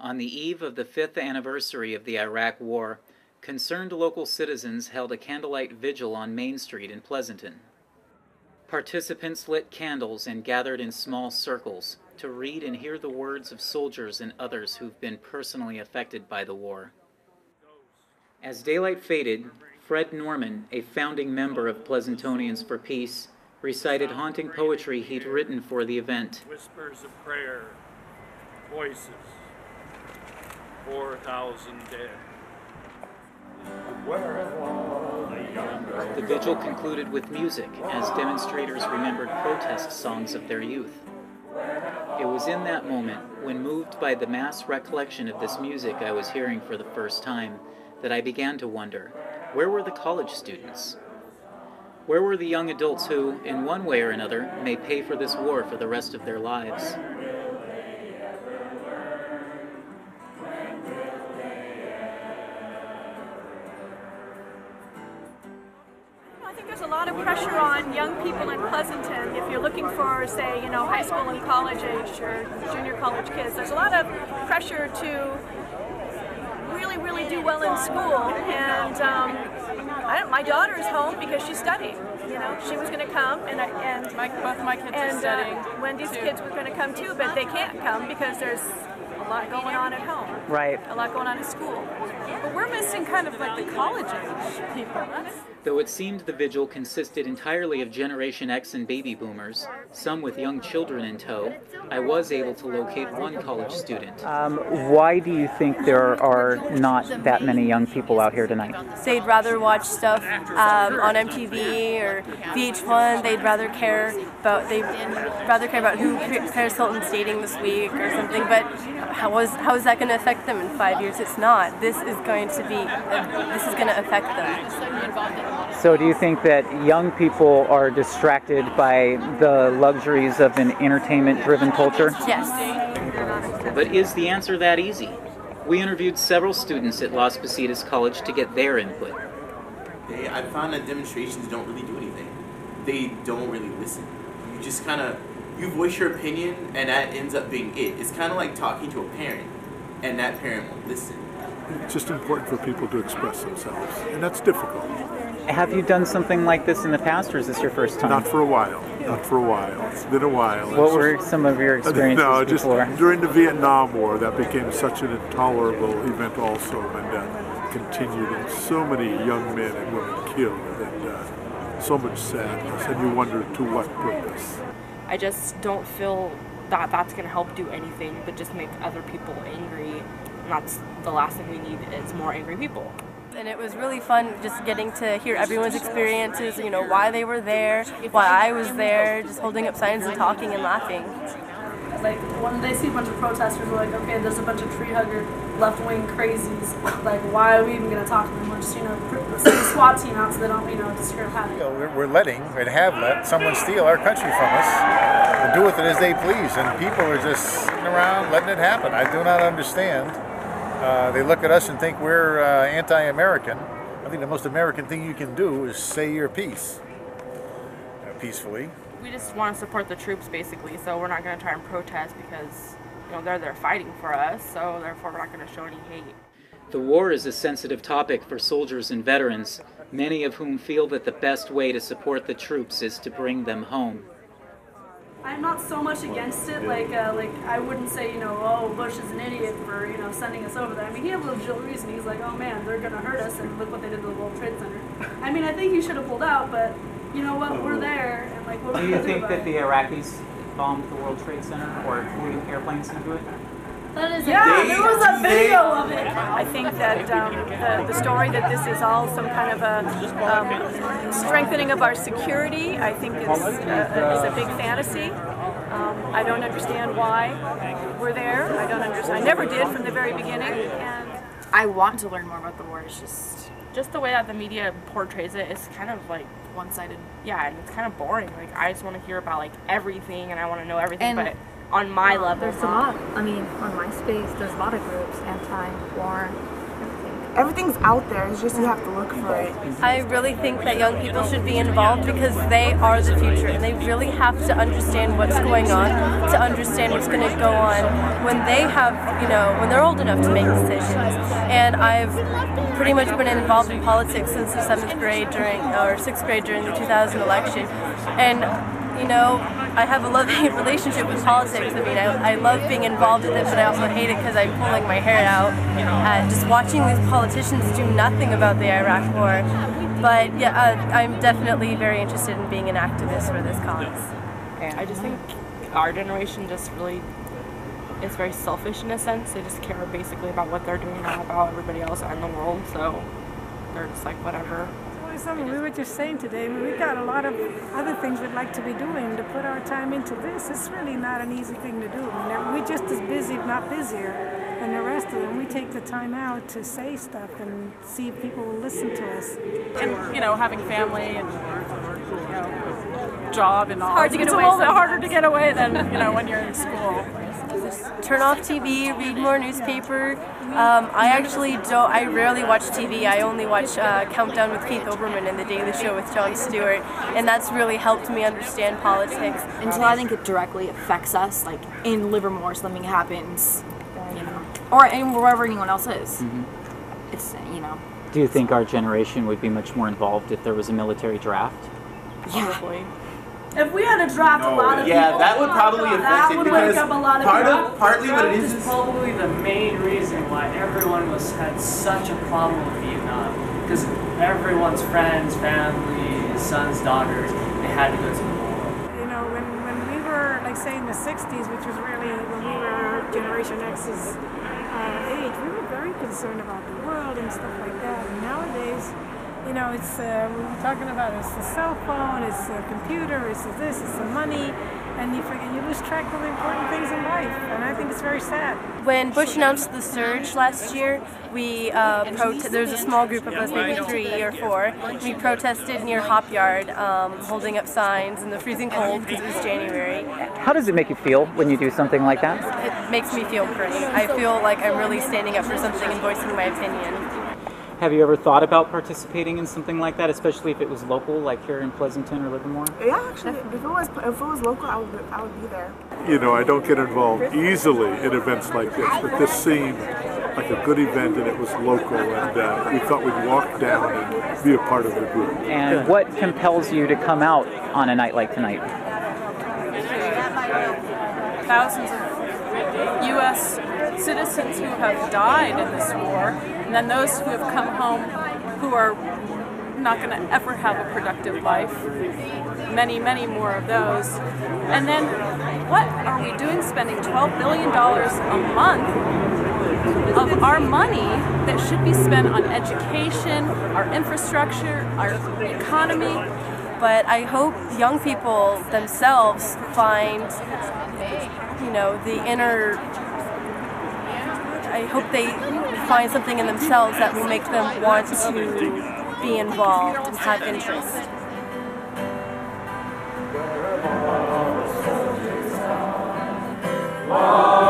On the eve of the 5th anniversary of the Iraq War, concerned local citizens held a candlelight vigil on Main Street in Pleasanton. Participants lit candles and gathered in small circles to read and hear the words of soldiers and others who've been personally affected by the war. As daylight faded, Fred Norman, a founding member of Pleasantonians for Peace, recited haunting poetry he'd written for the event. Whispers of prayer, voices, 4,000 dead. The vigil concluded with music as demonstrators remembered protest songs of their youth. It was in that moment, when moved by the mass recollection of this music I was hearing for the first time, that I began to wonder, where were the college students? Where were the young adults who, in one way or another, may pay for this war for the rest of their lives? I think there's a lot of pressure on young people in Pleasanton. If you're looking for, say, high school and college age or junior college kids, there's a lot of pressure to really do well in school. And my daughter's home because she's studying. She was going to come, and both my kids are studying. Wendy's kids were going to come too, but they can't come because there's a lot going on at home. Right. A lot going on at school. But we're missing kind of like the college age people. Though it seemed the vigil consisted entirely of Generation X and baby boomers, some with young children in tow, I was able to locate one college student. Why do you think there are not that many young people out here tonight? They'd rather watch stuff on MTV or VH1. They'd rather care about who Paris Hilton's dating this week or something. But how is that going to affect them in 5 years? It's not. This is going to affect them. So do you think that young people are distracted by the luxuries of an entertainment-driven culture? Yes. But is the answer that easy? We interviewed several students at Las Positas College to get their input. I found that demonstrations don't really do anything. They don't really listen. You just you voice your opinion and that ends up being it. It's kind of like talking to a parent and that parent won't listen. It's just important for people to express themselves, and that's difficult. Have you done something like this in the past, or is this your first time? Not for a while. It's been a while. What were some of your experiences before? During the Vietnam War, that became such an intolerable event also, and continued, and so many young men and women killed, and so much sadness, and you wonder to what purpose. I just don't feel that that's going to help do anything but just make other people angry. And that's the last thing we need is more angry people. And it was really fun just getting to hear everyone's experiences, why they were there, why I was there, just holding up signs and talking and laughing. Like, when they see a bunch of protesters, we're like, okay, there's a bunch of tree hugger, left-wing crazies. Like, why are we even going to talk to them? We're just, send a SWAT team out so they don't, just scare happy. We're letting, and have let, someone steal our country from us and do with it as they please. And people are just sitting around letting it happen. I do not understand. They look at us and think we're anti-American. I think the most American thing you can do is say your piece peacefully. We just want to support the troops, basically, so we're not going to try and protest because they're there fighting for us, so therefore we're not going to show any hate. The war is a sensitive topic for soldiers and veterans, many of whom feel that the best way to support the troops is to bring them home. I'm not so much against it, like I wouldn't say, oh, Bush is an idiot for, sending us over there. I mean, he had a legit reason. He's like, oh man, they're going to hurt us, and look what they did to the World Trade Center. I mean, I think he should have pulled out, but you know what, we're there, and what do you think that the Iraqis bombed the World Trade Center or flew airplanes into it? Yeah, there was a video of it. I think that the story that this is all some kind of a strengthening of our security, I think is a big fantasy. I don't understand why we're there. I never did from the very beginning. And I want to learn more about the war. It's just the way that the media portrays it is kind of like one-sided. Yeah, and it's kind of boring. Like, I just want to hear about everything, and I want to know everything, but on my level. There's a lot. I mean, on MySpace, there's a lot of groups, anti-war, everything. everything's out there. It's just you have to look for it. I really think that young people should be involved because they are the future, and they really have to understand what's going on, to understand what's going to go on when they have, when they're old enough to make decisions. And I've pretty much been involved in politics since the 6th grade during the 2000 election. And I have a love-hate relationship with politics. I mean, I love being involved in it, but I also hate it because I'm pulling my hair out at just watching these politicians do nothing about the Iraq War. But yeah, I'm definitely very interested in being an activist for this cause. Yeah, I just think our generation just really is very selfish in a sense. They just care basically about what they're doing, not about everybody else in the world. So they're just like, whatever. Something we were just saying today, we got a lot of other things we'd like to be doing. To put our time into this, it's really not an easy thing to do. We're just as busy, if not busier, than the rest of them. We take the time out to say stuff and see if people will listen to us. And, having family and, job and all. Hard to get it's away a little bit sometimes. harder to get away than, when you're in school. Turn off TV, read more newspaper. I rarely watch TV. I only watch Countdown with Keith Olbermann and The Daily Show with Jon Stewart, and that's really helped me understand politics. Until I think it directly affects us, like in Livermore, something happens, or wherever anyone else is. Mm-hmm. It's, Do you think our generation would be much more involved if there was a military draft? Probably. If we had to draft a lot of people, that would probably affect it would because wake up a lot of people. partly what it is probably the main reason why everyone had such a problem with Vietnam, because everyone's friends, family, sons, daughters, they had to go to the war. When we were, like, say, in the 60s, which was really when we were Generation X's age, we were very concerned about the world and stuff like that. And nowadays, it's we're talking about it's the cell phone, it's the computer, it's the this, it's the money, and you lose track of the important things in life, and I think it's very sad. When Bush announced the surge last year, we there was a small group of us, maybe 3 or 4. We protested near Hop Yard, holding up signs in the freezing cold because it was January. How does it make you feel when you do something like that? It makes me feel great. I feel like I'm really standing up for something and voicing my opinion. Have you ever thought about participating in something like that, especially if it was local, like here in Pleasanton or Livermore? Yeah, actually, if it was local, I would be there. I don't get involved easily in events like this, but this seemed like a good event, and it was local, and we thought we'd walk down and be a part of the group. And what compels you to come out on a night like tonight? Thousands of U.S. citizens who have died in this war, and then those who have come home who are not going to ever have a productive life. Many, many more of those. And then what are we doing spending $12 billion a month of our money that should be spent on education, our infrastructure, our economy? But I hope young people themselves find, the inner... I hope they find something in themselves that will make them want to be involved and have interest. Oh